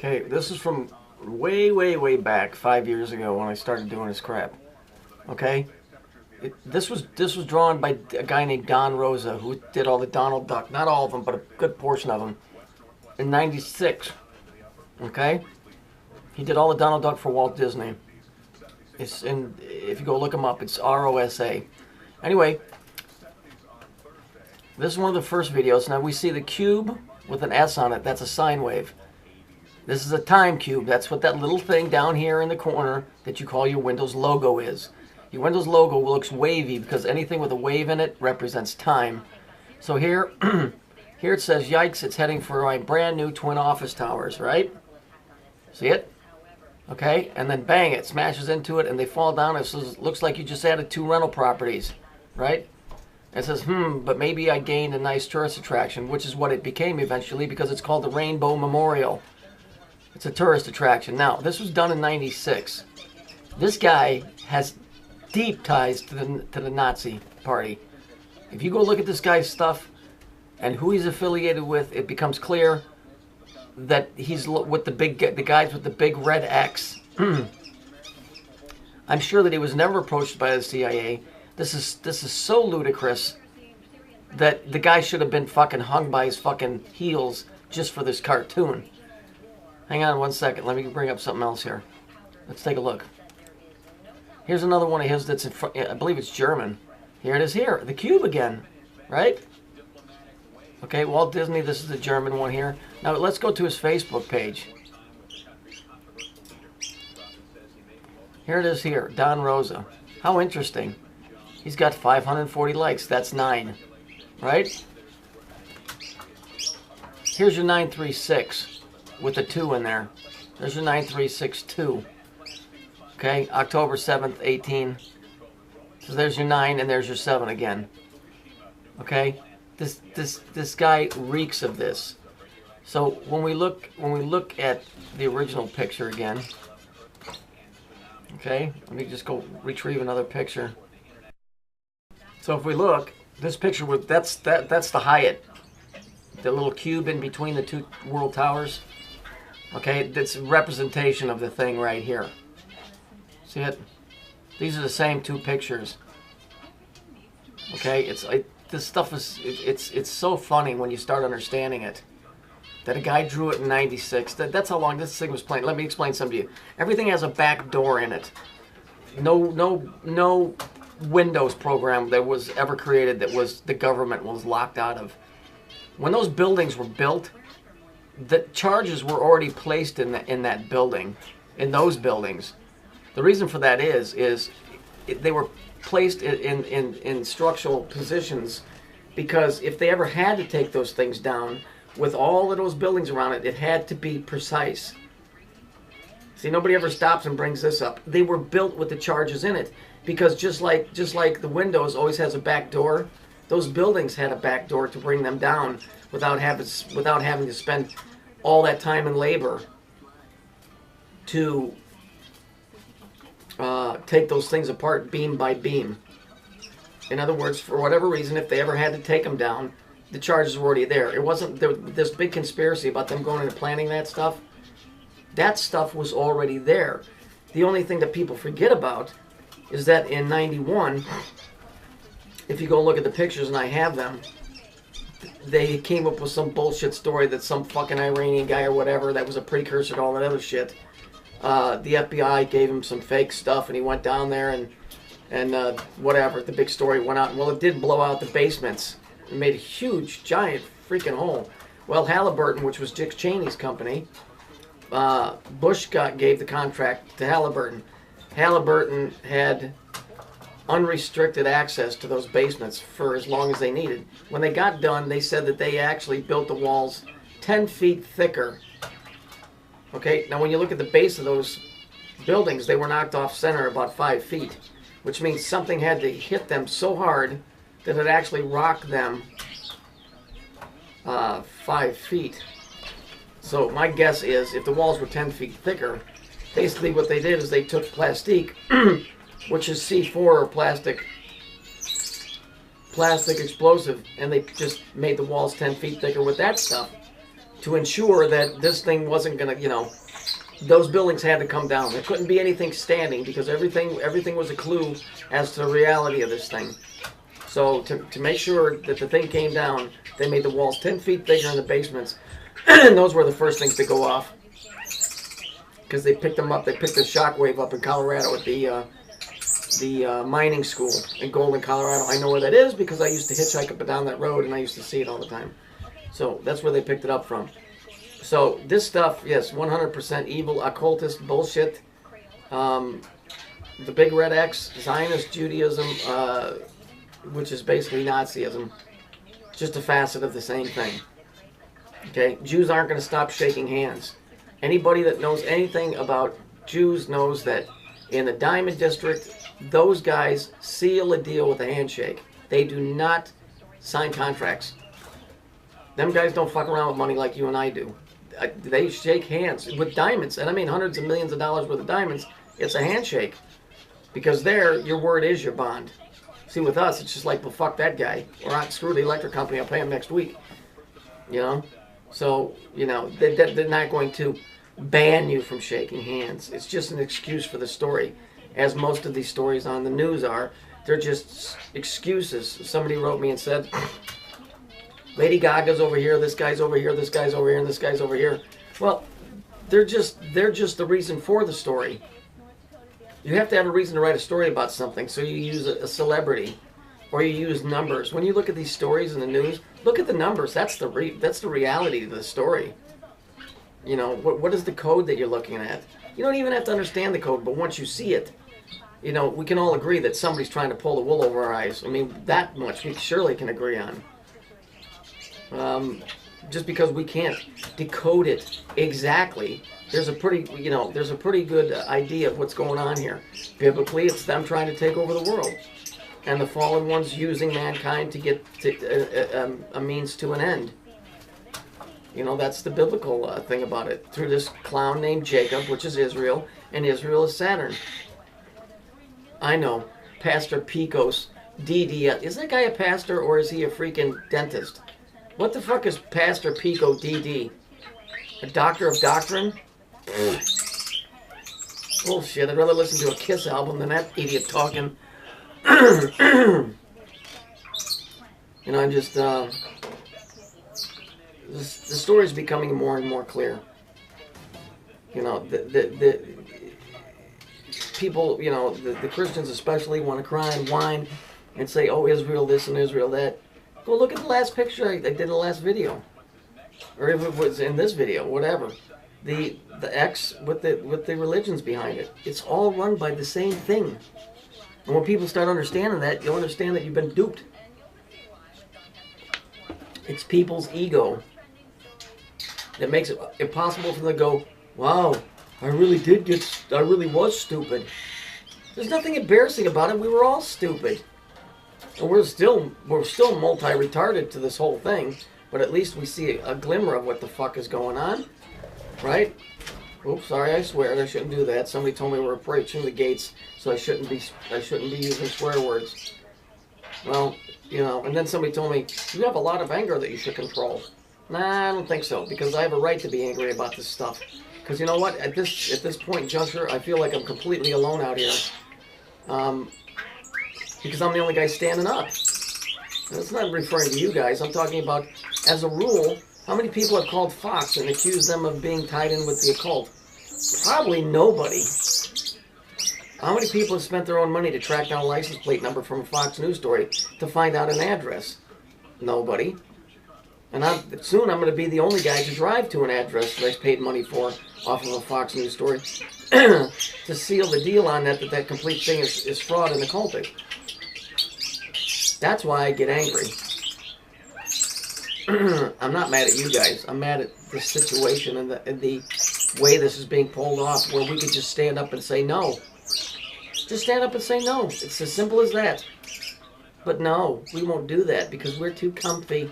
Okay, this is from way back 5 years ago when I started doing this crap. Okay, this was drawn by a guy named Don Rosa who did all the Donald Duck, not all of them, but a good portion of them, in '96. Okay, he did all the Donald Duck for Walt Disney. It's in, if you go look him up, it's ROSA. Anyway, this is one of the first videos. Now we see the cube with an S on it. That's a sine wave. This is a time cube. That's what that little thing down here in the corner that you call your Windows logo is. Your Windows logo looks wavy because anything with a wave in it represents time. So here, here it says, yikes, it's heading for my brand new twin office towers, right? See it? Okay, and then bang, it smashes into it and they fall down. It says, looks like you just added 2 rental properties, right? It says, but maybe I gained a nice tourist attraction, which is what it became eventually because it's called the Rainbow Memorial. It's a tourist attraction. Now, this was done in '96. This guy has deep ties to the Nazi party. If you go look at this guy's stuff and who he's affiliated with, it becomes clear that he's with the guys with the big red X. I'm sure that he was never approached by the CIA. This is so ludicrous that the guy should have been fucking hung by his fucking heels just for this cartoon. Hang on one second. Let me bring up something else here. Let's take a look. Here's another one of his that's in front. I believe it's German. Here it is here. The cube again. Right? Okay, Walt Disney. This is the German one here. Now let's go to his Facebook page. Here it is here. Don Rosa. How interesting. He's got 540 likes. That's 9. Right? Here's your 936. With a 2 in there. There's your 9362. Okay, October 7th, 18. So there's your 9 and there's your 7 again. Okay? This guy reeks of this. So when we look at the original picture again. Okay, let me just go retrieve another picture. So if we look, this picture with that's the Hyatt. The little cube in between the 2 world towers. Okay, that's a representation of the thing right here. See it? These are the same 2 pictures. Okay, this stuff is it's so funny when you start understanding it. That a guy drew it in '96. That's how long this thing was playing. Let me explain something to you. Everything has a back door in it. No Windows program that was ever created that was the government was locked out of. When those buildings were built, the charges were already placed in that building, in those buildings. The reason for that is they were placed in structural positions because if they ever had to take those things down, with all of those buildings around it, it had to be precise. See, nobody ever stops and brings this up. They were built with the charges in it because just like the Windows always has a back door, those buildings had a back door to bring them down without having to spend all that time and labor to take those things apart beam by beam. In other words, for whatever reason, if they ever had to take them down, the charges were already there. It wasn't this big conspiracy about them going and planning that stuff. That stuff was already there. The only thing that people forget about is that in '91, if you go look at the pictures, and I have them, they came up with some bullshit story that some fucking Iranian guy or whatever that was a precursor to all that other shit. The FBI gave him some fake stuff and he went down there and whatever, the big story went out. Well, it did blow out the basements. It made a huge, giant freaking hole. Well, Halliburton, which was Dick Cheney's company, Bush gave the contract to Halliburton. Halliburton had unrestricted access to those basements for as long as they needed. When they got done, they said that they actually built the walls 10 feet thicker. Okay, now when you look at the base of those buildings, they were knocked off center about 5 feet, which means something had to hit them so hard that it actually rocked them 5 feet. So my guess is if the walls were 10 feet thicker, basically what they did is they took plastique, which is C4 or plastic explosive, and they just made the walls 10 feet thicker with that stuff. to ensure that this thing wasn't going to, you know, those buildings had to come down. There couldn't be anything standing because everything was a clue as to the reality of this thing. So to make sure that the thing came down, they made the walls 10 feet bigger in the basements. And those were the first things to go off. Because they picked them up. They picked the shockwave up in Colorado at the mining school in Golden, Colorado. I know where that is because I used to hitchhike up and down that road and I used to see it all the time. So that's where they picked it up from. So this stuff, yes, 100% evil, occultist bullshit. The Big Red X, Zionist Judaism, which is basically Nazism. Just a facet of the same thing. Okay, Jews aren't going to stop shaking hands. Anybody that knows anything about Jews knows that in the Diamond District, those guys seal a deal with a handshake. They do not sign contracts. Them guys don't fuck around with money like you and I do. They shake hands with diamonds, and I mean hundreds of millions of dollars worth of diamonds. It's a handshake. Because there, your word is your bond. See, with us, it's just like, well, fuck that guy. Or screw the electric company, I'll pay him next week. You know? So, you know, they're not going to ban you from shaking hands. It's just an excuse for the story. As most of these stories on the news are, they're just excuses. Somebody wrote me and said, Lady Gaga's over here, this guy's over here, this guy's over here, and this guy's over here. Well, they're just the reason for the story. You have to have a reason to write a story about something, so you use a celebrity, or you use numbers. When you look at these stories in the news, look at the numbers. That's the reality of the story. You know, what is the code that you're looking at? You don't even have to understand the code, but once you see it, you know, we can all agree that somebody's trying to pull the wool over our eyes. I mean, that much we surely can agree on. Just because we can't decode it exactly, there's a pretty good idea of what's going on here. Biblically, it's them trying to take over the world, and the fallen ones using mankind to get a means to an end. You know, that's the biblical thing about it. Through this clown named Jacob, which is Israel, and Israel is Saturn. I know, Pastor Picos, DD. Is that guy a pastor or is he a freaking dentist? What the fuck is Pastor Pico DD? A doctor of doctrine? Bullshit, I'd rather listen to a Kiss album than that idiot talking. You know, I'm just, the story's becoming more and more clear. You know, the people, you know, the Christians especially want to cry and whine and say, oh, Israel this and Israel that. Go look at the last picture I did in the last video. Or if it was in this video, whatever. The X with the religions behind it. It's all run by the same thing. And when people start understanding that, you'll understand that you've been duped. It's people's ego that makes it impossible for them to go, wow, I really was stupid. There's nothing embarrassing about it. We were all stupid. And we're still multi-retarded to this whole thing, but at least we see a glimmer of what the fuck is going on, right? Oops, sorry, I swear I shouldn't do that. Somebody told me we're approaching the gates, so I shouldn't be using swear words. Well, you know, and then somebody told me you have a lot of anger that you should control. Nah, I don't think so, because I have a right to be angry about this stuff. Because you know what? At this point in juncture, I feel like I'm completely alone out here. Because I'm the only guy standing up. And it's not referring to you guys. I'm talking about, as a rule, how many people have called Fox and accused them of being tied in with the occult? Probably nobody. How many people have spent their own money to track down a license plate number from a Fox News story to find out an address? Nobody. And soon I'm going to be the only guy to drive to an address that I paid money for off of a Fox News story to seal the deal on that complete thing is fraud and occultic. That's why I get angry. I'm not mad at you guys. I'm mad at the situation and the way this is being pulled off, where we could just stand up and say no. Just stand up and say no. It's as simple as that. But no, we won't do that because we're too comfy.